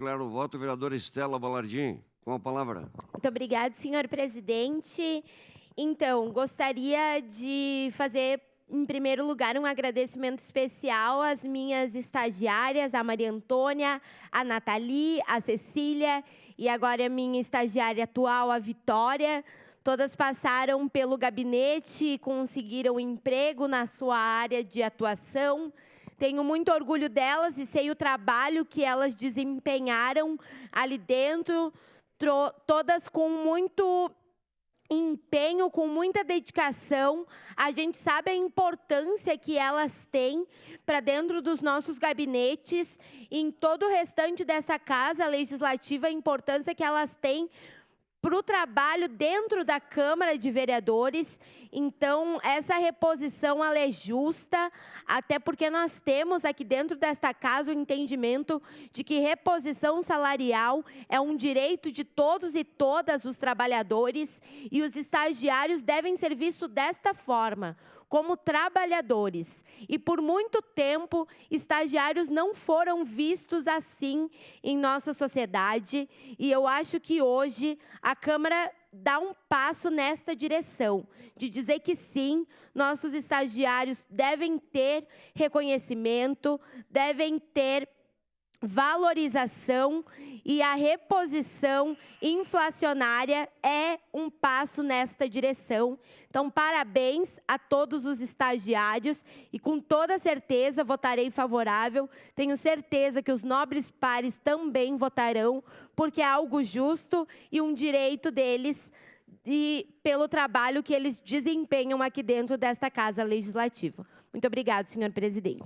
Declaro o voto, vereadora Estela Balardim. Com a palavra. Muito obrigada, senhor presidente. Então, gostaria de fazer, em primeiro lugar, um agradecimento especial às minhas estagiárias, a Maria Antônia, a Nathalie, a Cecília e agora a minha estagiária atual, a Vitória. Todas passaram pelo gabinete e conseguiram emprego na sua área de atuação. Tenho muito orgulho delas e sei o trabalho que elas desempenharam ali dentro, todas com muito empenho, com muita dedicação. A gente sabe a importância que elas têm para dentro dos nossos gabinetes e em todo o restante dessa casa legislativa, a importância que elas têm para o trabalho dentro da Câmara de Vereadores. Então, essa reposição ela é justa, até porque nós temos aqui dentro desta casa o entendimento de que reposição salarial é um direito de todos e todas os trabalhadores e os estagiários devem ser vistos desta forma, como trabalhadores. E por muito tempo, estagiários não foram vistos assim em nossa sociedade. E eu acho que hoje a Câmara dá um passo nesta direção, de dizer que sim, nossos estagiários devem ter reconhecimento, devem ter valorização e a reposição inflacionária é um passo nesta direção. Então, parabéns a todos os estagiários e com toda certeza votarei favorável. Tenho certeza que os nobres pares também votarão, porque é algo justo e um direito deles e pelo trabalho que eles desempenham aqui dentro desta Casa Legislativa. Muito obrigado, senhor presidente.